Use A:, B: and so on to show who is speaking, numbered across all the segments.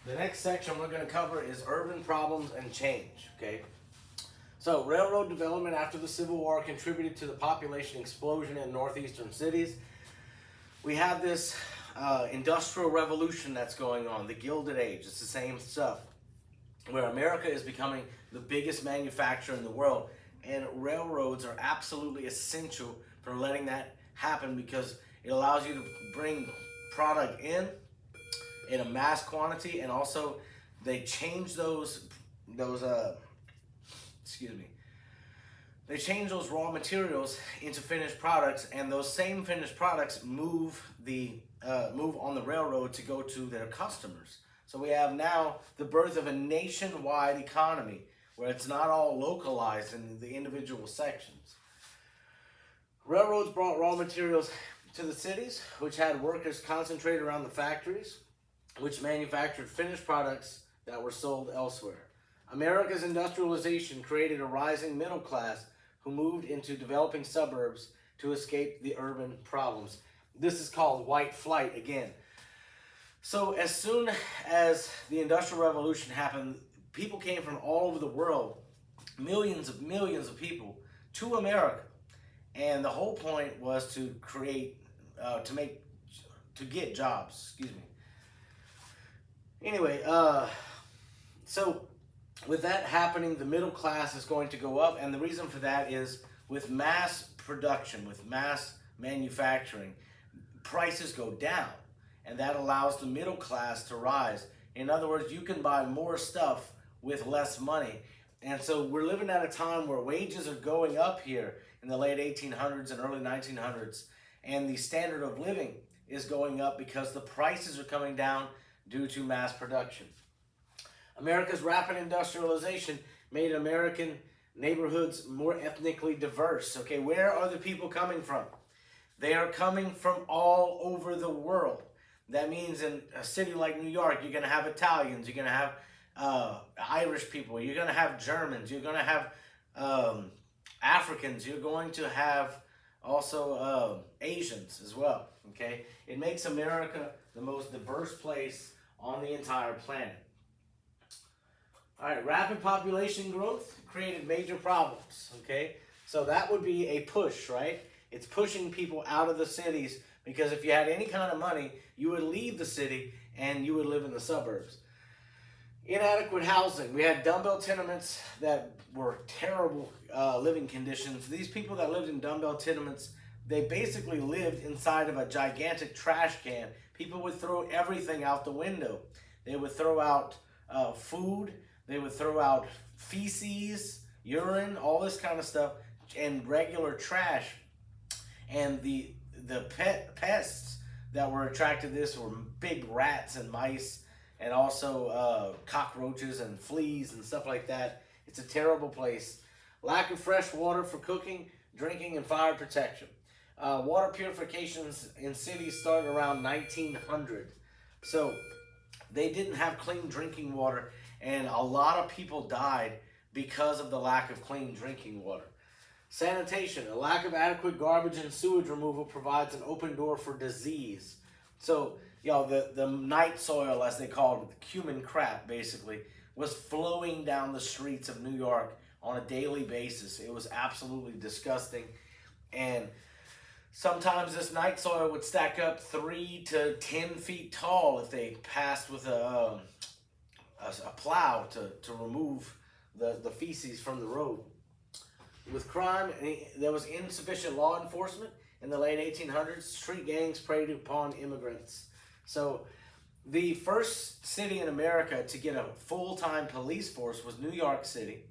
A: The next section we're going to cover is urban problems and change. Okay, so railroad development after the Civil War contributed to the population explosion in northeastern cities. We have this industrial revolution that's going on, the Gilded Age. It's the same stuff, where America is becoming the biggest manufacturer in the world, and railroads are absolutely essential for letting that happen because it allows you to bring product in a mass quantity, and also they change those excuse me, they change those raw materials into finished products, and those same finished products move on the railroad to go to their customers. So we have now the birth of a nationwide economy where it's not all localized in the individual sections. Railroads brought raw materials to the cities, which had workers concentrated around the factories, which manufactured finished products that were sold elsewhere. America's industrialization created a rising middle class who moved into developing suburbs to escape the urban problems. This is called white flight again. So as soon as the Industrial Revolution happened, people came from all over the world, millions of people, to America. And the whole point was to create, to get jobs, excuse me. Anyway, so with that happening, the middle class is going to go up, and the reason for that is with mass production, with mass manufacturing, prices go down, and that allows the middle class to rise. In other words, you can buy more stuff with less money. And so we're living at a time where wages are going up here in the late 1800s and early 1900s, and the standard of living is going up because the prices are coming down due to mass production. America's rapid industrialization made American neighborhoods more ethnically diverse. Okay, where are the people coming from? They are coming from all over the world. That means in a city like New York, you're going to have Italians, you're going to have Irish people, you're going to have Germans, you're going to have Africans, you're going to have also Asians as well. Okay, it makes America the most diverse place on the entire planet. All right, rapid population growth created major problems, okay? So that would be a push, right? It's pushing people out of the cities because if you had any kind of money, you would leave the city and you would live in the suburbs. Inadequate housing. We had dumbbell tenements that were terrible living conditions. These people that lived in dumbbell tenements, they basically lived inside of a gigantic trash can. People would throw everything out the window. They would throw out food. They would throw out feces, urine, all this kind of stuff, and regular trash. And the pests that were attracted to this were big rats and mice, and also cockroaches and fleas and stuff like that. It's a terrible place. Lack of fresh water for cooking, drinking, and fire protection. Water purifications in cities started around 1900. So they didn't have clean drinking water, and a lot of people died because of the lack of clean drinking water. Sanitation. A lack of adequate garbage and sewage removal provides an open door for disease. So, the night soil, as they called it, the cumin crap, basically, was flowing down the streets of New York on a daily basis. It was absolutely disgusting. And sometimes this night soil would stack up 3 to 10 feet tall if they passed with a plow to remove the feces from the road. With crime, there was insufficient law enforcement in the late 1800s. Street gangs preyed upon immigrants. So the first city in America to get a full-time police force was New York City,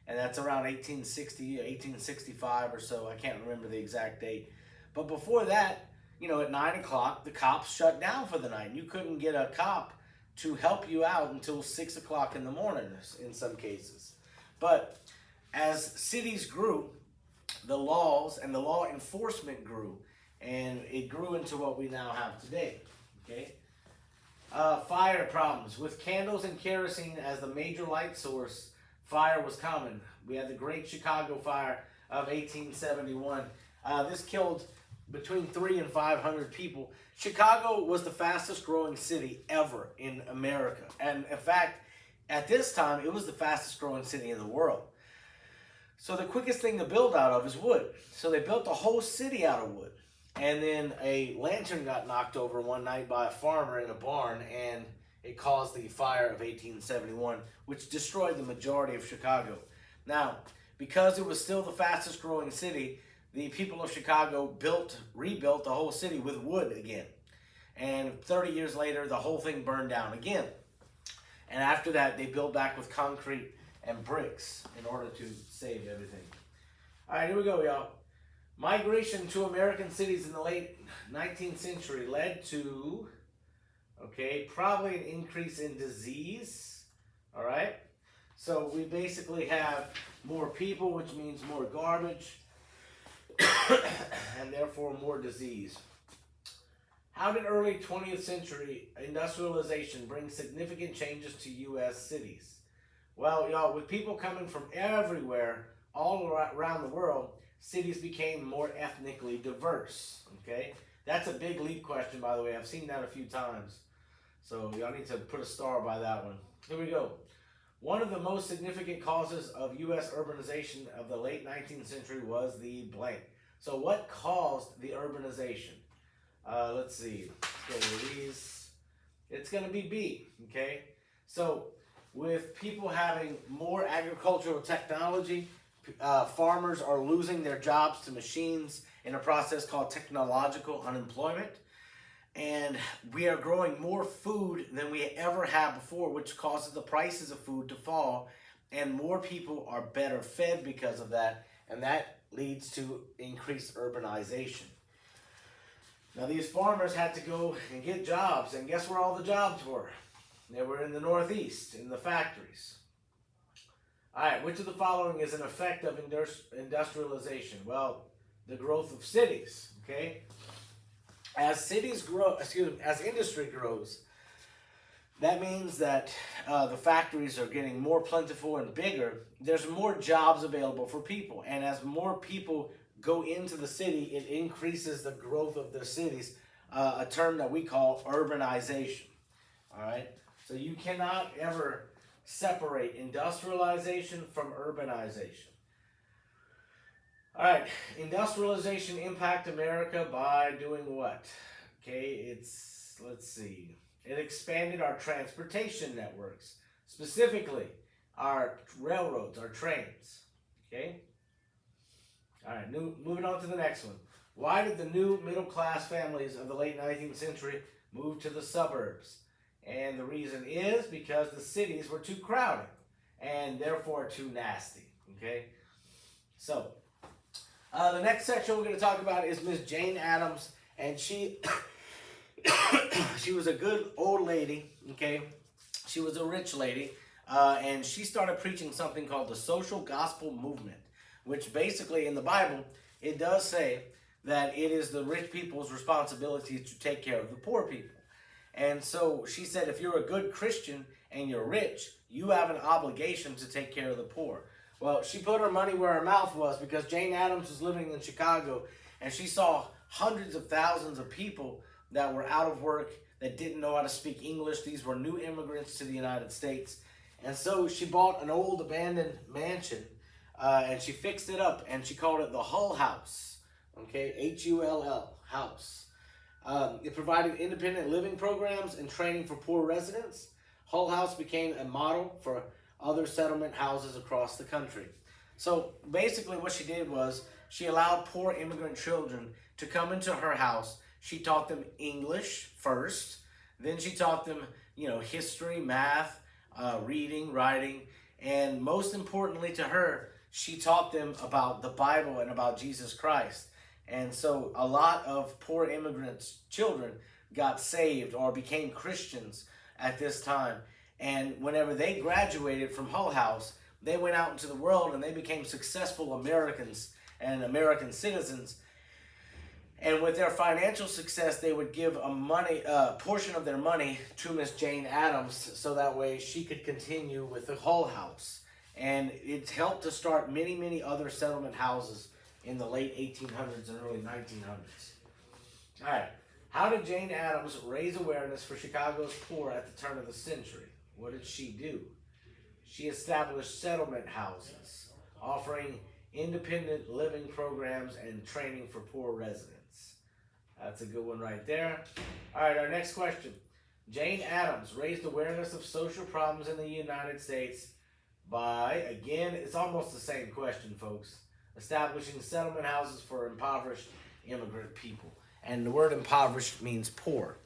A: and that's around 1860, 1865 or so. I can't remember the exact date. But before that, at 9 o'clock, the cops shut down for the night. You couldn't get a cop to help you out until 6 o'clock in the morning in some cases. But as cities grew, the laws and the law enforcement grew, and it grew into what we now have today. Okay. Fire problems. With candles and kerosene as the major light source, fire was common. We had the Great Chicago Fire of 1871. This killed between 3 and 500 people. Chicago was the fastest growing city ever in America. And in fact, at this time, it was the fastest growing city in the world. So the quickest thing to build out of is wood. So they built the whole city out of wood. And then a lantern got knocked over one night by a farmer in a barn, and it caused the fire of 1871, which destroyed the majority of Chicago. Now, because it was still the fastest growing city, the people of Chicago rebuilt the whole city with wood again. And 30 years later, the whole thing burned down again. And after that, they built back with concrete and bricks in order to save everything. All right, here we go, y'all. Migration to American cities in the late 19th century led to, probably an increase in disease. All right? So we basically have more people, which means more garbage, and therefore more disease. How did early 20th century industrialization bring significant changes to U.S. cities? Well, y'all, with people coming from everywhere, all around the world, cities became more ethnically diverse, okay? That's a big leap question, by the way. I've seen that a few times. So y'all need to put a star by that one. Here we go. One of the most significant causes of U.S. urbanization of the late 19th century was the blank. So what caused the urbanization? Let's see. Let's go with these. It's going to be B, okay? So with people having more agricultural technology, farmers are losing their jobs to machines in a process called technological unemployment. And we are growing more food than we ever have before, which causes the prices of food to fall. And more people are better fed because of that. And that leads to increased urbanization. Now, these farmers had to go and get jobs. And guess where all the jobs were? They were in the Northeast, in the factories. All right, which of the following is an effect of industrialization? Well, the growth of cities, okay? As cities grow, as industry grows, that means that the factories are getting more plentiful and bigger. There's more jobs available for people. And as more people go into the city, it increases the growth of the cities, a term that we call urbanization, all right? So you cannot ever separate industrialization from urbanization. All right, industrialization impact America by doing what? Okay, let's see. It expanded our transportation networks, specifically our railroads, our trains, okay? All right, moving on to the next one. Why did the new middle-class families of the late 19th century move to the suburbs? And the reason is because the cities were too crowded and therefore too nasty, okay? So, the next section we're going to talk about is Miss Jane Addams, and she was a good old lady, okay? She was a rich lady, and she started preaching something called the social gospel movement, which basically in the Bible, it does say that it is the rich people's responsibility to take care of the poor people. And so she said, if you're a good Christian and you're rich, you have an obligation to take care of the poor. Well, she put her money where her mouth was, because Jane Addams was living in Chicago, and she saw hundreds of thousands of people that were out of work, that didn't know how to speak English. These were new immigrants to the United States. And so she bought an old abandoned mansion, and she fixed it up, and she called it the Hull House, okay, Hull, house. It provided independent living programs and training for poor residents. Hull House became a model for other settlement houses across the country. So basically what she did was she allowed poor immigrant children to come into her house. She taught them English first. Then she taught them, history, math, reading, writing. And most importantly to her, she taught them about the Bible and about Jesus Christ. And so a lot of poor immigrants' children got saved or became Christians at this time. And whenever they graduated from Hull House, they went out into the world and they became successful Americans and American citizens. And with their financial success, they would give a portion of their money to Miss Jane Addams, so that way she could continue with the Hull House. And it helped to start many, many other settlement houses in the late 1800s and early 1900s. All right. How did Jane Addams raise awareness for Chicago's poor at the turn of the century? What did she do? She established settlement houses, offering independent living programs and training for poor residents. That's a good one right there. All right, our next question. Jane Addams raised awareness of social problems in the United States by, again, it's almost the same question, folks, establishing settlement houses for impoverished immigrant people. And the word impoverished means poor.